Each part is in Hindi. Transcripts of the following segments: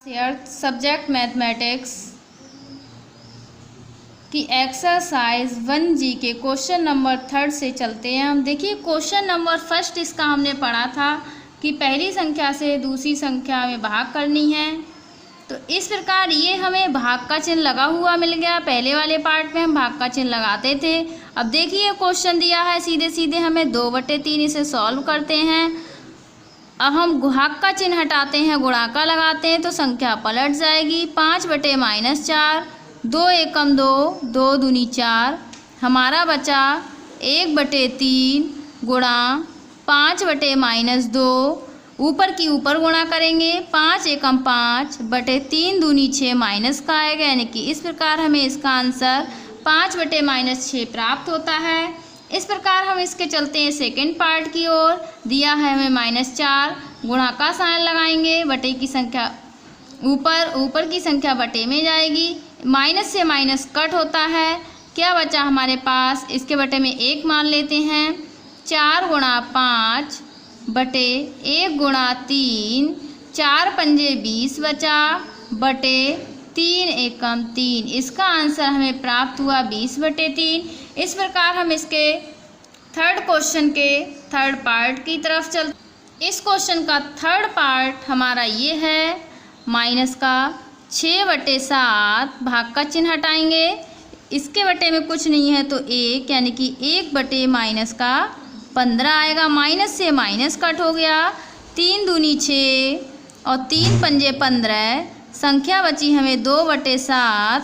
शेयर सब्जेक्ट मैथमेटिक्स की एक्सरसाइज 1G के क्वेश्चन नंबर 3 से चलते हैं हम। देखिए क्वेश्चन नंबर 1 इसका हमने पढ़ा था कि पहली संख्या से दूसरी संख्या में भाग करनी है। तो इस प्रकार ये हमें भाग का चिन्ह लगा हुआ मिल गया। पहले वाले पार्ट में हम भाग का चिन्ह लगाते थे। अब देखिए क्वेश्चन दिया है, सीधे सीधे हमें 2/3 इसे सॉल्व करते हैं। अब हम भाग का चिन्ह हटाते हैं, गुणा का लगाते हैं तो संख्या पलट जाएगी। 5/-4, 2 एकम 2, 2 दूनी 4, हमारा बचा 1/3 गुणा 5/-2, ऊपर की ऊपर गुणा करेंगे। 5 एकम 5 बटे 3 दूनी 6 माइनस का आएगा, यानी कि इस प्रकार हमें इसका आंसर 5/-6 प्राप्त होता है। इस प्रकार हम इसके चलते हैं सेकंड पार्ट की ओर। दिया है हमें -4, गुणा का साइन लगाएंगे, बटे की संख्या ऊपर की संख्या बटे में जाएगी, माइनस से माइनस कट होता है। क्या बचा हमारे पास, इसके बटे में 1 मान लेते हैं। 4 गुणा 5 बटे 1 गुणा 3, 4 पंजे 20 बचा, बटे 3 एकम 3। इसका आंसर हमें प्राप्त हुआ 20/3। इस प्रकार हम इसके थर्ड क्वेश्चन के थर्ड पार्ट की तरफ चलते। इस क्वेश्चन का थर्ड पार्ट हमारा ये है, माइनस का 6/7, भाग का चिन्ह हटाएंगे, इसके बटे में कुछ नहीं है तो 1, यानी कि 1/-15 आएगा। माइनस से माइनस कट हो गया, 3 दूनी 6 और 3 पंजे 15, संख्या बची हमें 2/7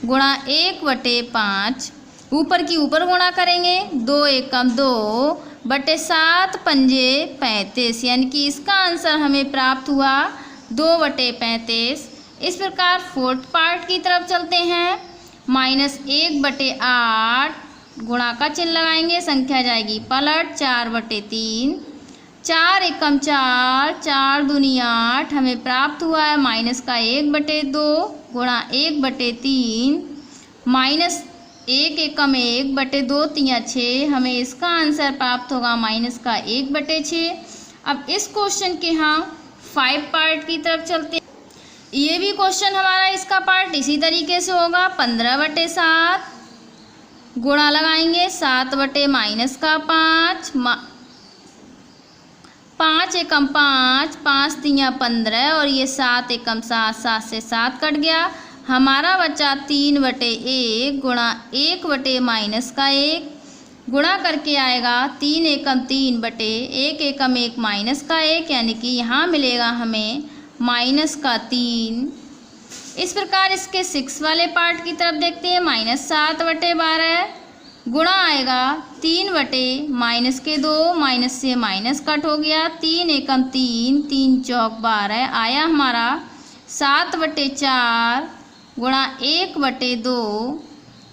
गुणा 1/5, ऊपर की ऊपर गुणा करेंगे। 2 एकम 2 बटे 7 पंजे 35, यानी कि इसका आंसर हमें प्राप्त हुआ 2/35। इस प्रकार फोर्थ पार्ट की तरफ चलते हैं। -1/8 गुणा का चिन्ह लगाएंगे, संख्या जाएगी पलट, 4/3, 4 एकम 4, 4 दूनी 8, हमें प्राप्त हुआ है -1/2 गुणा 1/3, -1 एकम 1/2 3 6, हमें इसका आंसर प्राप्त होगा -1/6। अब इस क्वेश्चन के हम 5 पार्ट की तरफ चलते हैं। ये भी क्वेश्चन हमारा इसका पार्ट इसी तरीके से होगा। 15/7 गुणा लगाएंगे, 7/-5, 5 एकम 5, 5 3 15 और ये 7 एकम 7, 7 से 7 कट गया, हमारा बचा 3/1 गुणा 1/-1 गुणा करके आएगा 3 एकम 3 बटे 1 एकम 1 -1, यानी कि यहाँ मिलेगा हमें -3। इस प्रकार इसके 6 वाले पार्ट की तरफ देखते हैं। -7/12 गुणा आएगा 3/-2, माइनस से माइनस कट हो गया, 3 एकम 3, 3 चौक 12 आया हमारा 7/4 गुणा 1/2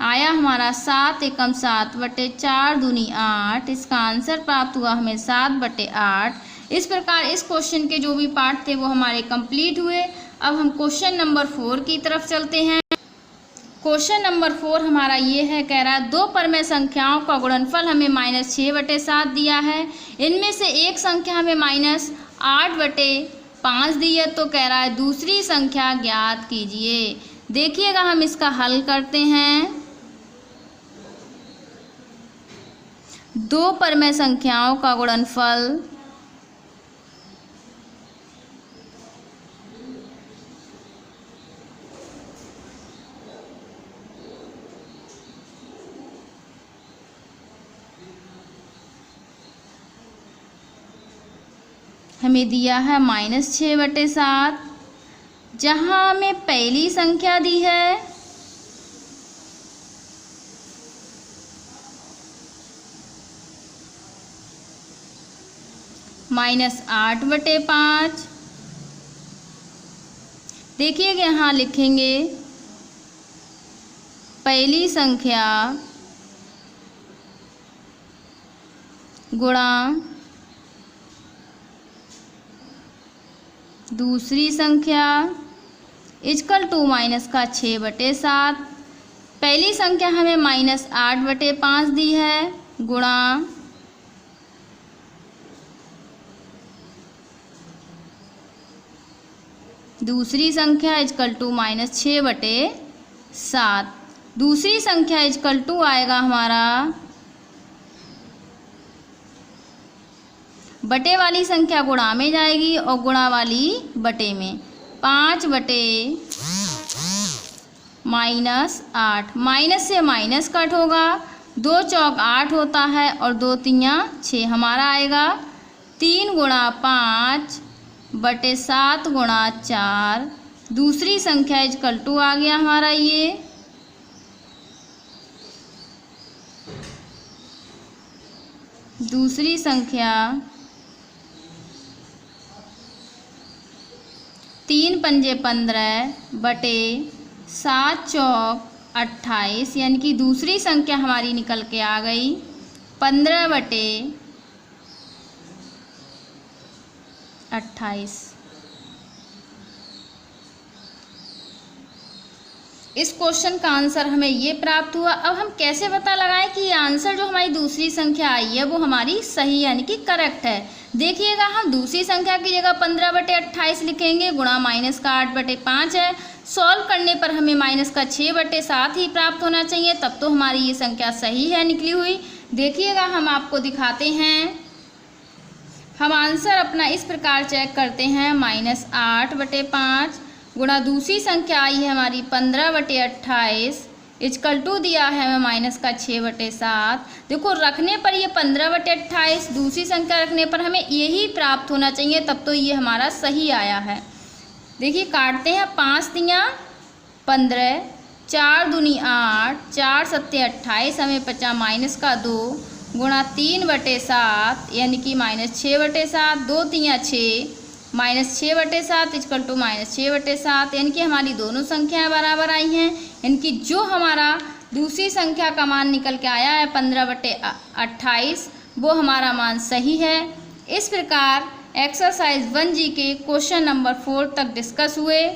आया हमारा 7 एकम 7/4 दूनी 8। इसका आंसर प्राप्त हुआ हमें 7/8। इस प्रकार इस क्वेश्चन के जो भी पार्ट थे वो हमारे कंप्लीट हुए। अब हम क्वेश्चन नंबर 4 की तरफ चलते हैं। क्वेश्चन नंबर 4 हमारा ये है, कह रहा है 2 परमेय संख्याओं का गुणनफल हमें -6/7 दिया है। इनमें से एक संख्या हमें -8/5 दी है, तो कह रहा है दूसरी संख्या ज्ञात कीजिए। देखिएगा हम इसका हल करते हैं। 2 परमेय संख्याओं का गुणनफल हमें दिया है -6/7, जहाँ हमें पहली संख्या दी है -8/5। देखिए यहाँ लिखेंगे पहली संख्या गुणा दूसरी संख्या इक्वल टू -6/7। पहली संख्या हमें -8/5 दी है, गुणा दूसरी संख्या इजकल टू -6/7। दूसरी संख्या इजकल टू आएगा हमारा बटे वाली संख्या गुणा में जाएगी और गुणा वाली बटे में। 5/-8 माइनस से माइनस कट होगा। 2 चौक 8 होता है और 2 तियाँ 6 हमारा आएगा। 3 × 5/7 × 4। दूसरी संख्या इजकल टू आ गया हमारा ये। दूसरी संख्या 3 पंजे 15/7 चौक 28, यानी कि दूसरी संख्या हमारी निकल के आ गई 15/28। इस क्वेश्चन का आंसर हमें ये प्राप्त हुआ। अब हम कैसे पता लगाएं कि ये आंसर जो हमारी दूसरी संख्या आई है वो हमारी सही यानी कि करेक्ट है। देखिएगा, हम दूसरी संख्या की जगह 15/28 लिखेंगे, गुणा माइनस का 8/5 है। सॉल्व करने पर हमें माइनस का 6/7 ही प्राप्त होना चाहिए, तब तो हमारी ये संख्या सही है निकली हुई। देखिएगा, हम आपको दिखाते हैं। हम आंसर अपना इस प्रकार चेक करते हैं। -8/5 गुणा दूसरी संख्या आई है हमारी 15/28 इजकल टू दिया है हमें माइनस का 6/7। देखो, रखने पर ये 15/28, दूसरी संख्या रखने पर हमें यही प्राप्त होना चाहिए, तब तो ये हमारा सही आया है। देखिए, काटते हैं। 5 तियाँ 15, 4 दूनी 8, 4 सत्ते 28, हमें बचा माइनस का 2 गुणा 3/7 यानी कि -6/7। 2 तियाँ 6 -6/7 इजकल टू -6/7, यानी कि हमारी दोनों संख्याएं बराबर आई हैं। यानी कि जो हमारा दूसरी संख्या का मान निकल के आया है 15/28, वो हमारा मान सही है। इस प्रकार एक्सरसाइज 1G के क्वेश्चन नंबर 4 तक डिस्कस हुए।